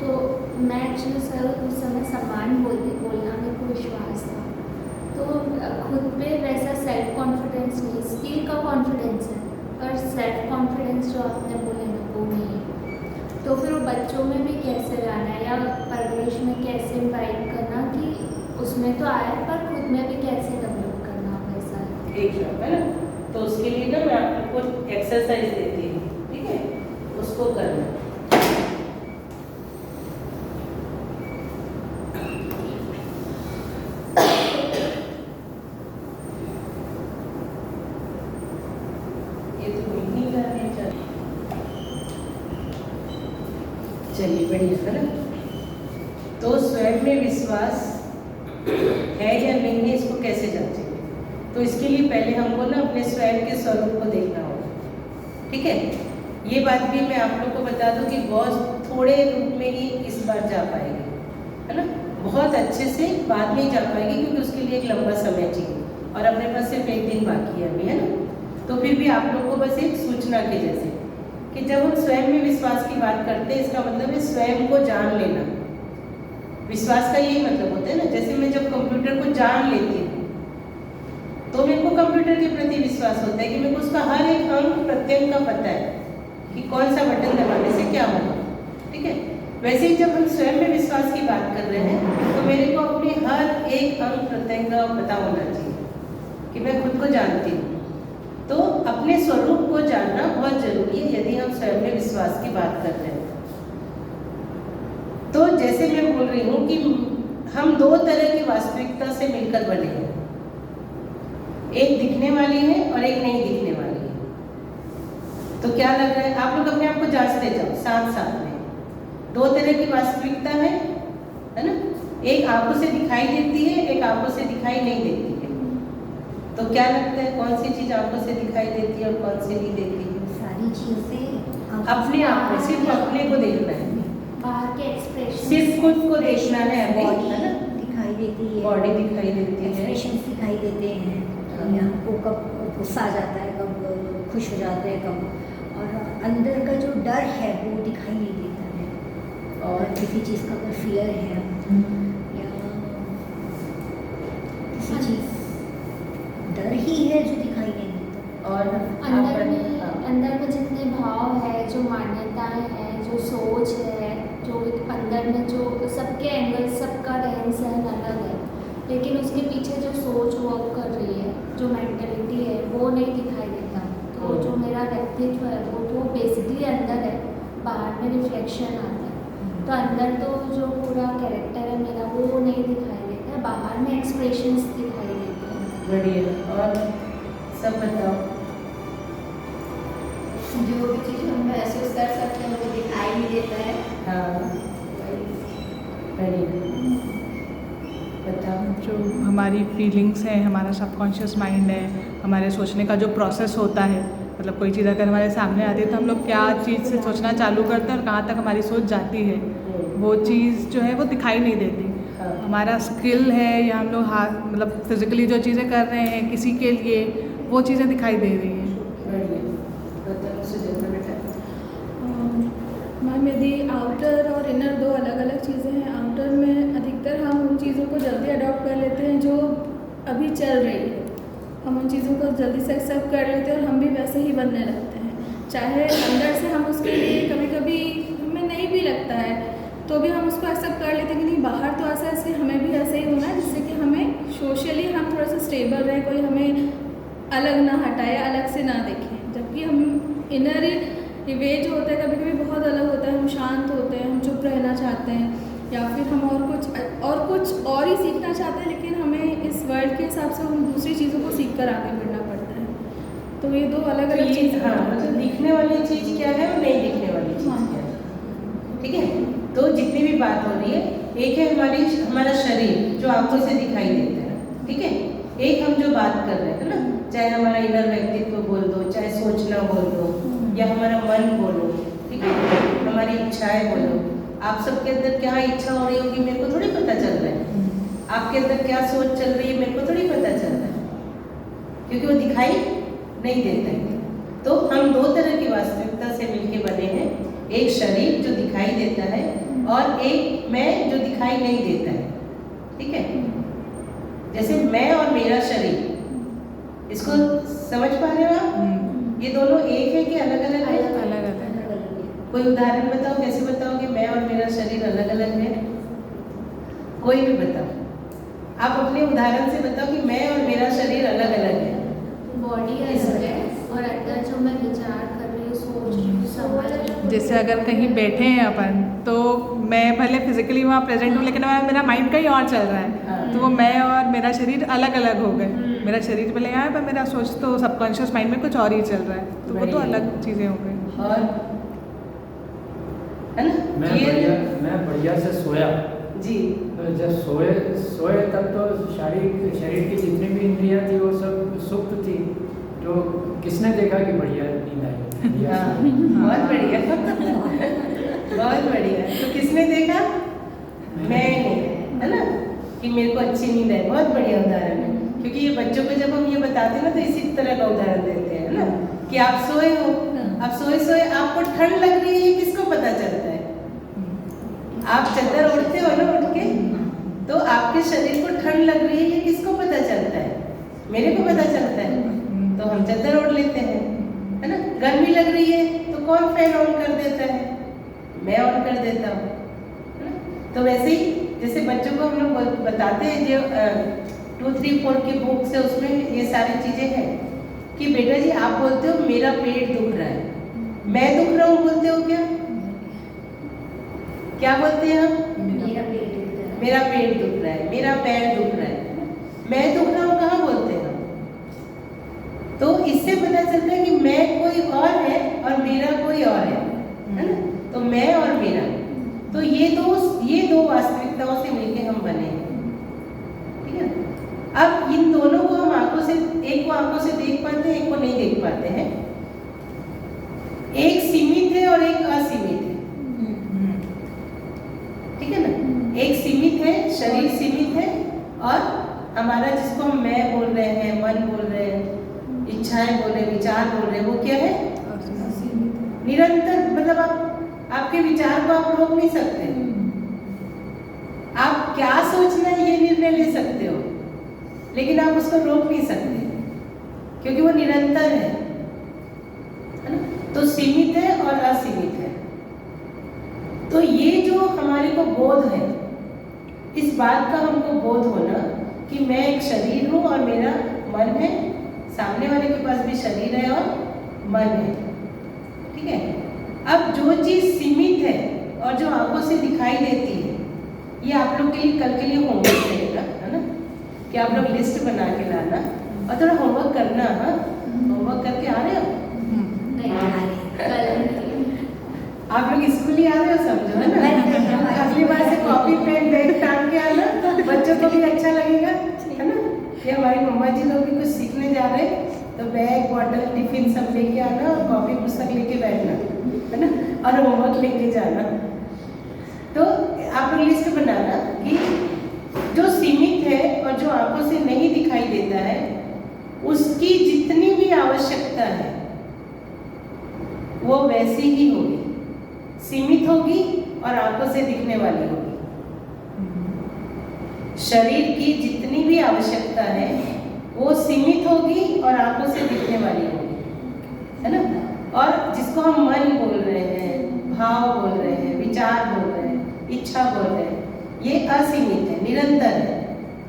तो मैं actually sir उस समय सम्मान बोलना मेरे को विश्वास था, तो खुद पे वैसा सेल्फ कॉन्फिडेंस नहीं, स्किल का कॉन्फिडेंस है पर सेल्फ कॉन्फिडेंस जो आपने बोले ना वो नहीं है। तो फिर वो बच्चों में भी कैसे लाना है या परवरिश में कैसे इन्वाइट करना कि उसमें तो आया पर खुद में भी कैसे डेवलप करना वैसा है। एक शब्द है ना, तो उसके लिए ना मैं आपको एक्सरसाइज देती हूँ, ठीक है, उसको करना। चलिए बढ़िया है ना। तो स्वयं में विश्वास है या नहीं है, इसको कैसे जांचेंगे? तो इसके लिए पहले हमको ना अपने स्वयं के स्वरूप को देखना होगा, ठीक है। ये बात भी मैं आप लोग को बता दूं कि बहुत थोड़े रूप में ही इस बार जा पाएगी, है ना, बहुत अच्छे से बाद में ही जा पाएगी, क्योंकि उसके लिए एक लंबा समय चाहिए और अपने पास सिर्फ एक दिन बाकी है अभी, है ना। तो फिर भी आप लोग को बस एक सूचना के जैसे कि जब हम स्वयं में विश्वास की बात करते हैं, इसका मतलब है स्वयं को जान लेना। विश्वास का यही मतलब होता है ना, जैसे मैं जब कंप्यूटर को जान लेती हूँ तो मेरे को कंप्यूटर के प्रति विश्वास होता है कि मेरे को उसका हर एक अंग प्रत्यंग का पता है कि कौन सा बटन दबाने से क्या होगा, ठीक है। वैसे ही जब हम स्वयं में विश्वास की बात कर रहे हैं तो मेरे को अपने हर एक अंग प्रत्यंग का पता होना चाहिए कि मैं खुद को जानती हूँ। तो अपने स्वरूप को जानना बहुत जरूरी है यदि हम स्वयं में विश्वास की बात कर रहे हैं। तो जैसे मैं बोल रही हूँ कि हम दो तरह की वास्तविकता से मिलकर बने हैं, एक दिखने वाली है और एक नहीं दिखने वाली है। तो क्या लग रहा है, आप लोग अपने आप को जांचते जाओ साथ साथ में। दो तरह की वास्तविकता है ना, एक आंखों से दिखाई देती है, एक आंखों से दिखाई नहीं देती है। तो क्या लगता है कौन सी चीज आंखों से दिखाई देती है और कौन सी नहीं देती है? सारी चीजें अपने आप में, सिर्फ अपने को देखना है, बाहर के एक्सप्रेशन, सिर्फ खुद को देखना है अभी, बॉडी है ना, दिखाई देती है, बॉडी दिखाई देती है, एक्सप्रेशन दिखाई देते हैं, हमको कब गुस्सा आ जाता है, कब खुश हो जाते हैं, कब, और अंदर का जो डर है वो दिखाई नहीं देता है। और किसी चीज़ का अगर फियर है या किसी चीज़ डर ही है जो दिखाई नहीं देता। और अंदर में जितने भाव है, जो मान्यताएं हैं, जो सोच है, जो अंदर में जो सबके एंगल, सबका रहन सहन अलग है, लेकिन उसके पीछे जो सोच वर्क कर रही है, जो मेंटलिटी है वो नहीं दिखाई देता। तो जो मेरा व्यक्तित्व है वो बेसिकली अंदर है, बाहर में रिफ्लेक्शन आता है। तो अंदर तो जो पूरा कैरेक्टर है मेरा वो नहीं दिखाई देता, बाहर में एक्सप्रेशंस दिखाई देते हैं। बढ़िया। और सब बताओ, जो भी चीज़ हम महसूस कर सकते हैं वो दिखाई नहीं देता है। हाँ बढ़िया, बताओ। जो हमारी फीलिंग्स हैं, हमारा सबकॉन्शियस माइंड है, हमारे सोचने का जो प्रोसेस होता है, मतलब कोई चीज़ अगर हमारे सामने आती है तो हम लोग क्या चीज़ से सोचना चालू करते हैं और कहाँ तक हमारी सोच जाती है, वो चीज़ जो है वो दिखाई नहीं देती। हमारा स्किल है या हम लोग हाथ मतलब फिजिकली जो चीज़ें कर रहे हैं किसी के लिए, वो चीज़ें दिखाई दे रही हैं। मैम यदि आउटर और इनर दो अलग अलग चीज़ें हैं, आउटर में अधिकतर हम उन चीज़ों को जल्दी अडॉप्ट कर लेते हैं जो अभी चल रही है, हम उन चीज़ों को जल्दी से एक्सेप्ट कर लेते हैं और हम भी वैसे ही बनने लगते हैं। चाहे अंदर से हम उसके लिए कभी कभी हमें नहीं भी लगता है तो भी हम उसको एक्सेप्ट कर लेते हैं कि नहीं बाहर तो ऐसा है इसलिए हमें भी ऐसे ही होना है, जिससे कि हमें सोशली हम थोड़ा सा स्टेबल रहे, कोई हमें अलग ना हटाए, अलग से ना देखें। जबकि हम इनर वे जो होता है कभी कभी बहुत अलग होता है, हम शांत होते हैं, हम चुप रहना चाहते हैं या फिर हम और कुछ और ही सीखना चाहते हैं, लेकिन हमें इस वर्ल्ड के हिसाब से हम दूसरी चीज़ों को सीख कर आगे बढ़ना पड़ता है। तो ये दो अलग अलग चीज़। हाँ, मतलब दिखने वाली चीज़ क्या है और नहीं दिखने वाली चीज़ क्या है, ठीक है। तो जितनी भी बात हो रही है, एक है हमारा शरीर जो आंखों से दिखाई देता है, ठीक है। एक हम जो बात कर रहे हैं ना, चाहे हमारा इनर व्यक्तित्व बोल दो, चाहे सोचना बोल दो या हमारा मन बोलो, ठीक है, हमारी इच्छाएं बोलो। आप सबके अंदर क्या इच्छा हो रही होगी मेरे को थोड़ी पता चल रहा है, आपके अंदर क्या सोच चल रही है मेरे को थोड़ी पता चल रहा है, क्योंकि वो दिखाई नहीं देता है। तो हम दो तरह की वास्तविकता से मिलके बने हैं, एक शरीर जो दिखाई देता है और एक मैं जो दिखाई नहीं देता है, ठीक है। जैसे मैं और मेरा शरीर, इसको समझ पा रहे हो आप? ये दोनों एक है कि अलग अलग है? अलग अलग। कोई उदाहरण बताओ, कैसे बताओ कि मैं और मेरा शरीर अलग अलग है? कोई भी बताओ, आप अपने उदाहरण से बताओ कि मैं और मेरा शरीर अलग अलग है। बॉडी अलग है और अंदर जो मैं विचार कर रही हूँ, सोच रही हूँ, समझ रही हूँ। जैसे अगर कहीं बैठे हैं अपन, तो मैं भले फिजिकली वहाँ प्रेजेंट हूँ, लेकिन मेरा माइंड कहीं और चल रहा है, तो वो मैं और मेरा शरीर अलग अलग हो गए। मेरा शरीर भले यहाँ है, पर मेरा सोच तो सबकॉन्शियस माइंड में कुछ और ही चल रहा है, तो वो तो अलग चीज़ें हो गई। और है ना, मैं बढ़िया से सोया जी। तो जब सोए तब तो शरीर की जितनी भी इंद्रियां थी वो सब सुप्त थी, तो किसने देखा कि बढ़िया नींद आई? हाँ, बहुत बढ़िया बहुत बढ़िया। तो किसने देखा? मैं, है ना, कि मेरे को अच्छी नींद है। बहुत बढ़िया उदाहरण है, क्योंकि ये बच्चों को जब हम ये बताते हैं ना, तो इसी तरह का उदाहरण देते हैं, है ना, कि आप सोए हो, अब सोए आपको ठंड लग रही है, ये किसको पता चलता है? आप चादर ओढ़ते हो ना उठ के, तो आपके शरीर को ठंड लग रही है, ये किसको पता चलता है? मेरे को पता चलता है, तो हम चादर ओढ़ लेते हैं, है ना। गर्मी लग रही है तो कौन फैन ऑन कर देता है? मैं ऑन कर देता हूँ, है ना। तो वैसे ही जैसे बच्चों को हम लोग बताते हैं, जो 2, 3, 4 की बुक से, उसमें ये सारी चीज़ें हैं कि बेटा जी आप बोलते हो मेरा पेट दुख रहा है, मैं दुख रहा हूँ बोलते हो क्या बोलते हैं हम? मेरा पेट दुख रहा है, मेरा पैर दुख रहा है, मैं दुख रहा हूँ कहाँ बोलते हैं हम? तो इससे पता चलता है कि मैं कोई और है और मेरा कोई और है ना। तो मैं और मेरा, तो ये दो वास्तविकताओं से मिलके हम बने हैं, ठीक है। अब इन दोनों को हम आंखों से, एक को आंखों से देख पाते हैं, एक को नहीं देख पाते हैं। एक सीमित है और एक असीमित है, ठीक है ना। एक सीमित है, शरीर सीमित है, और हमारा जिसको हम मैं बोल रहे हैं, मन बोल रहे हैं, इच्छाएं बोल रहे हैं, विचार बोल रहे हैं, वो क्या है? निरंतर। मतलब आपके विचार को आप रोक नहीं सकते। आप क्या सोचना है ये निर्णय ले सकते हो, लेकिन आप उसको रोक नहीं सकते, क्योंकि वो निरंतर है ना। तो सीमित है और असीमित है। तो ये जो हमारे को बोध है, इस बात का हमको बोध होना कि मैं एक शरीर हूँ और मेरा मन है, सामने वाले के पास भी शरीर है और मन है, ठीक है। अब जो चीज़ सीमित है और जो आंखों से दिखाई देती है, ये आप लोग के लिए कल के लिए होमवर्क रहेगा, है ना, कि आप लोग लिस्ट बना के लाना और थोड़ा होमवर्क करना। हाँ, होमवर्क करके आ रहे हो? नहीं आ रहे, आप लोग स्कूल ही आ रहे हो, समझो, है ना। अगली बार से कॉपी पेन बैग टांग के आना, बच्चों को भी अच्छा लगेगा, है ना। ये हमारी मम्मा जी लोग भी कुछ सीखने जा रहे हैं, तो बैग, बॉटल, टिफिन सब लेके आना और कॉपी पुस्तक लेके बैठना, है ना, और होमवर्क लेके जाना। तो आप लोग लिस्ट बनाना कि जो सीमित है और जो आंखों से नहीं दिखाई देता है, उसकी जितनी भी आवश्यकता है वो वैसी ही होगी, सीमित होगी और आंखों से दिखने वाली होगी। शरीर की जितनी भी आवश्यकता है वो सीमित होगी और आंखों से दिखने वाली होगी, है ना। और जिसको हम मन बोल रहे हैं, भाव बोल रहे हैं, विचार बोल रहे हैं, इच्छा बोल रहे हैं, ये असीमित है, निरंतर है।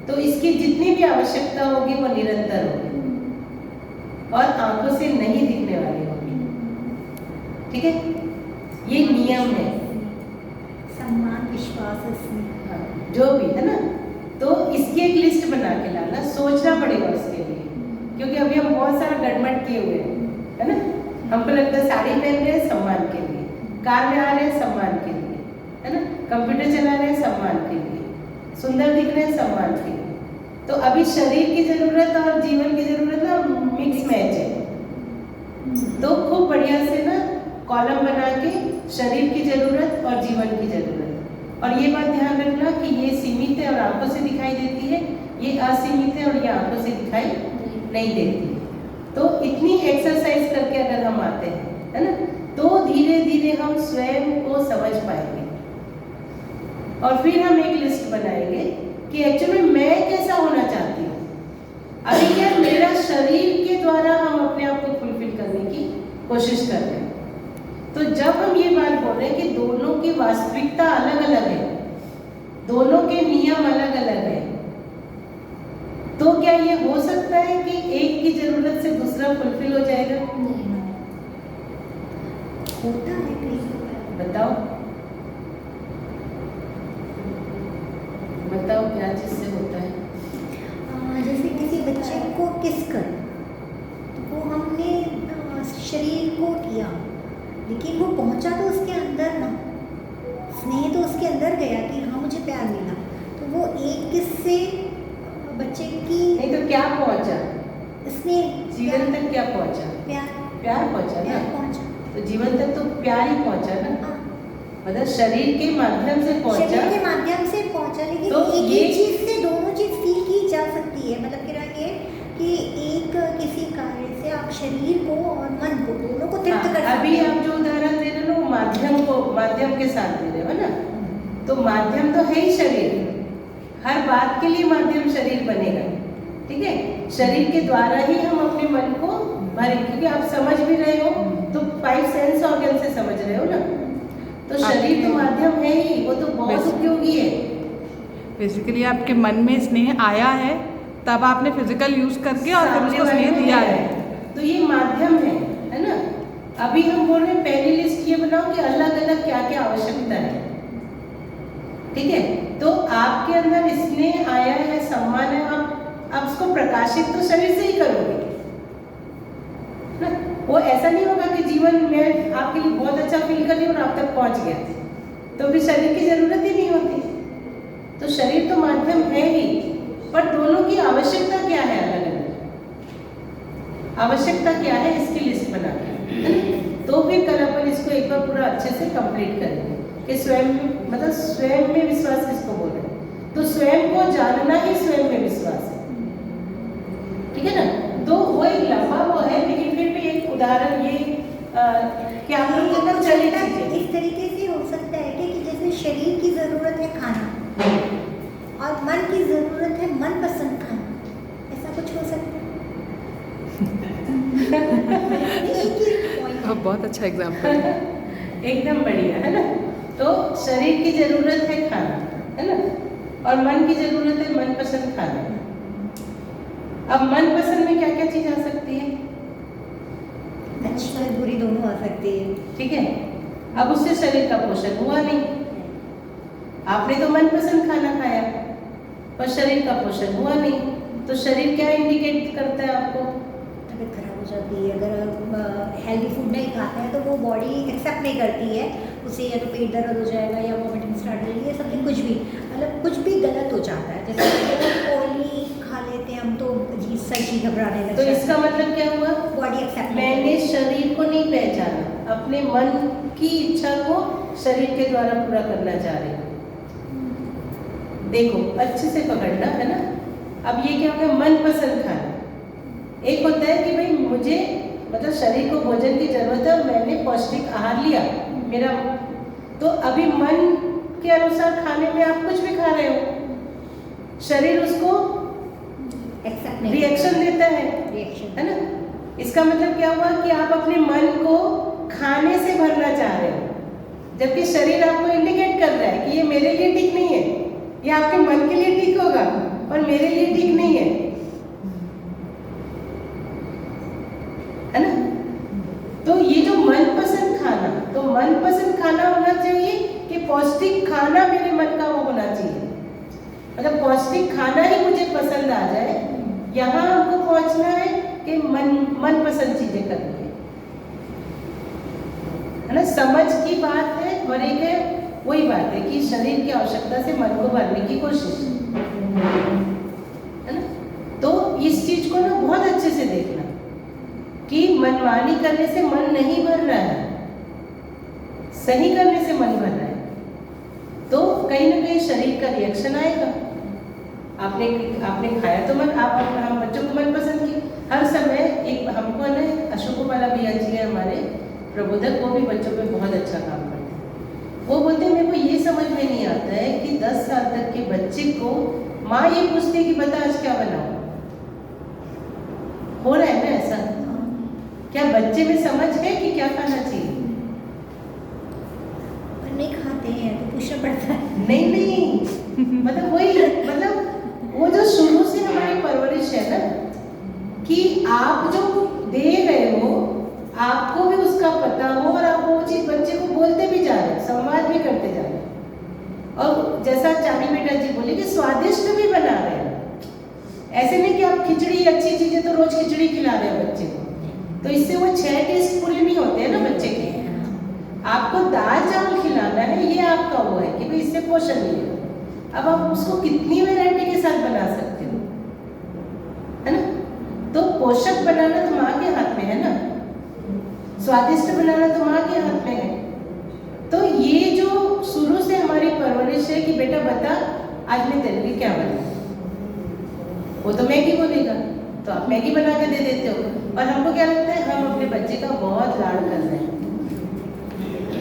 तो इसकी जितनी भी आवश्यकता होगी वो निरंतर होगी और आंखों से नहीं दिखने वाली होगी, ठीक है। ये नियम है, सम्मान, विश्वास, हाँ, जो भी है ना। तो इसकी एक लिस्ट बना के लाना, सोचना पड़ेगा उसके लिए, क्योंकि अभी हम बहुत सारा गड़बड़ किए हुए हैं, है ना। हमको लगता है साड़ी पहन रहे हैं सम्मान के लिए, कार में आ रहे हैं सम्मान के लिए, है ना, कंप्यूटर चला रहे हैं सम्मान के लिए, सुंदर दिख रहे हैं सम्मान के लिए। तो अभी शरीर की जरूरत और जीवन की जरूरत ना मिक्स मैच है। तो खूब बढ़िया से ना कॉलम बना के शरीर की जरूरत और जीवन की जरूरत, और ये बात ध्यान रखना कि ये सीमित है और आंखों से दिखाई देती है, ये असीमित है और ये आंखों से दिखाई नहीं देती है। तो इतनी एक्सरसाइज करके अगर हम आते हैं, है ना, तो धीरे धीरे हम स्वयं को समझ पाएंगे। और फिर हम एक लिस्ट बनाएंगे कि एक्चुअली मैं कैसा होना चाहती हूँ। अभी क्या मेरा शरीर के द्वारा हम अपने आप को फुलफिल करने की कोशिश कर रहे हैं। तो जब हम ये बात बोल रहे हैं कि दोनों की वास्तविकता अलग अलग है, दोनों के नियम अलग अलग है, तो क्या ये हो सकता है कि एक की जरूरत से दूसरा फुलफिल हो जाएगा? होता है कहीं। बताओ बताओ क्या चीज से होता है? जैसे किसी बच्चे को किस कर, तो वो हमने शरीर को किया, लेकिन वो पहुंचा तो उसके अंदर ना, स्नेह तो उसके अंदर गया कि हाँ मुझे प्यार मिला, तो वो एक किस से बच्चे की नहीं तो क्या पहुंचा? स्नेह, जीवन तक क्या पहुंचा? प्यार, प्यार पहुंचा ना। प्यार पहुंचा। तो जीवन तक तो प्यार ही पहुंचा ना, हाँ, मतलब शरीर के माध्यम से पहुंचा। शरीर के माध्यम से पहुंचा, लेकिन तो एक ये ही चीज से दोनों चीज फील की जा सकती है। मतलब कह रहा है कि एक किसी कार्य से आप शरीर को और मन को दोनों को तृप्त कर सकते अभी हैं। आप जो उदाहरण दे रहे हो वो माध्यम के साथ दे रहे हो ना, तो माध्यम तो है ही शरीर, हर बात के लिए माध्यम शरीर बनेगा, ठीक है। शरीर के द्वारा ही हम अपने मन को भरें, क्योंकि आप समझ भी रहे हो तो 5 सेंस ऑर्गन से समझ रहे हो ना, तो शरीर तो माध्यम है ही, वो तो बहुत उपयोगी है। बेसिकली आपके मन में स्नेह आया है, तब आपने फिजिकल यूज करके और फिर उसको स्नेह दिया है, तो ये माध्यम है ना। अभी हम बोल रहे हैं पहली लिस्ट ये बनाओ कि अलग अलग क्या क्या आवश्यकता है, ठीक है। तो आपके अंदर स्नेह आया है, सम्मान है, आप उसको प्रकाशित तो शरीर से ही करोगे ना। वो ऐसा नहीं होगा कि जीवन में आपके लिए बहुत अच्छा फील कर लिया और आप तक पहुंच गया, तो फिर शरीर की जरूरत ही नहीं होती। तो शरीर तो माध्यम है ही, पर दोनों की आवश्यकता क्या है, अलग अलग आवश्यकता क्या है, इसकी लिस्ट बना के, है ना। तो फिर कल अपन इसको एक बार पूरा अच्छे से कंप्लीट करेंगे कि स्वयं मतलब स्वयं में विश्वास किसको बोल रहे हैं। तो स्वयं को जानना ही स्वयं में विश्वास है, ठीक है ना। तो वो एक लंबा वो है, लेकिन फिर भी एक उदाहरण ये कि आप लोग के अंदर चली चीजें इस तरीके से हो सकता है कि जैसे शरीर की जरूरत है खाना और मन की जरूरत है मनपसंद खाना, ऐसा कुछ हो सकता है। एक ही point। बहुत अच्छा एग्जाम्पल है। एकदम बढ़िया, है ना। तो शरीर की जरूरत है खाना, है ना, और मन की जरूरत है मनपसंद खाना। अब मनपसंद में क्या क्या चीज आ सकती है? अच्छी और बुरी दोनों आ सकती है, ठीक है। अब उससे शरीर का पोषण हुआ नहीं, आपने तो मनपसंद खाना खाया पर शरीर का पोषण हुआ नहीं, तो शरीर क्या इंडिकेट करता है आपको? तबीयत खराब हो जाती है। अगर हेल्दी फूड नहीं खाते हैं तो वो बॉडी एक्सेप्ट नहीं करती है उसे, या तो पेट दर्द हो जाएगा या वॉमिटिंग स्टार्ट हो जाएगी, समथिंग कुछ भी, मतलब कुछ भी गलत हो जाता है। जैसे ऑयली खा लेते हैं हम तो अजीब सा ही घबराने लगता तो है। इसका मतलब क्या हुआ? बॉडी एक्सेप्ट मैंने शरीर को नहीं पहचाना, अपने मन की इच्छा को शरीर के द्वारा पूरा करना चाह रही हूँ। देखो अच्छे से पकड़ना, है ना। अब ये क्या हो गया? मनपसंद खाना। एक होता है कि भाई मुझे मतलब शरीर को भोजन की जरूरत है और मैंने पौष्टिक आहार लिया, मेरा तो अभी मन के अनुसार खाने में आप कुछ भी खा रहे हो, शरीर उसको एक्सेप्ट नहीं रिएक्शन देता है, रिएक्शन, है ना। इसका मतलब क्या हुआ कि आप अपने मन को खाने से भरना चाह रहे हो, जबकि शरीर आपको इंडिकेट कर रहा है कि ये मेरे लिए ठीक नहीं है, ये आपके मन के लिए ठीक होगा और मेरे लिए ठीक नहीं है, है ना। तो ये जो मनपसंद खाना, तो मनपसंद खाना होना चाहिए कि पौष्टिक खाना मेरे मन का वो होना चाहिए, मतलब पौष्टिक खाना ही मुझे पसंद आ जाए। यहाँ हमको पहुंचना है कि मनपसंद चीजें करनी है ना। समझ की बात है और एक है वही बात है कि शरीर की आवश्यकता से मन को भरने की कोशिश, है ना। तो इस चीज को ना बहुत अच्छे से देखना कि मनमानी करने से मन नहीं भर रहा है, सही करने से मन भर रहा है। तो कहीं ना कहीं शरीर का रिएक्शन आएगा। आपने खाया तो मन, आप हम बच्चों को मन पसंद की हर समय। एक हमको ना अशोक वाला भैया जी है हमारे प्रबोधक, वो भी बच्चों पे बहुत अच्छा काम करते हैं। वो बोलते हैं मेरे को ये समझ में नहीं आता आता है कि 10 साल तक के बच्चे को माँ ये पूछती है कि बता आज क्या बनाऊं। हो रहा है ना ऐसा? क्या बच्चे में समझ है कि क्या खाना चाहिए? पर नहीं खाते हैं तो पूछना पड़ता है। नहीं मतलब वही, मतलब वो जो शुरू से हमारी परवरिश है ना कि आप जो दे रहे हो आपको भी उसका पता हो और आप वो चीज बच्चे को बोलते भी जा रहे हो, संवाद भी करते जा रहे हो। और जैसा चाबी बेटा जी बोले कि स्वादिष्ट भी बना रहे हैं। ऐसे नहीं कि आप खिचड़ी अच्छी चीज है तो रोज खिचड़ी खिला रहे हो बच्चे को, तो इससे वो 6 टेस्ट पूरे नहीं होते हैं ना बच्चे के। आपको दाल चावल खिलाना है, ये आपका वो है कि भाई इससे पोषण मिलेगा। अब आप उसको कितनी वैरायटी के साथ बना सकते हो, है ना? तो पोषक बनाना तो माँ के हाथ में है ना, स्वादिष्ट बनाना तो माँ के हाथ में है। तो ये जो शुरू से हमारी परवरिश है कि बेटा बता आज मैं तेरे लिए क्या बनाऊं, वो तो मैगी बोलेगा तो आप मैगी बना के दे देते हो। और हमको क्या लगता है हम अपने बच्चे का बहुत लाड़ कर रहे हैं,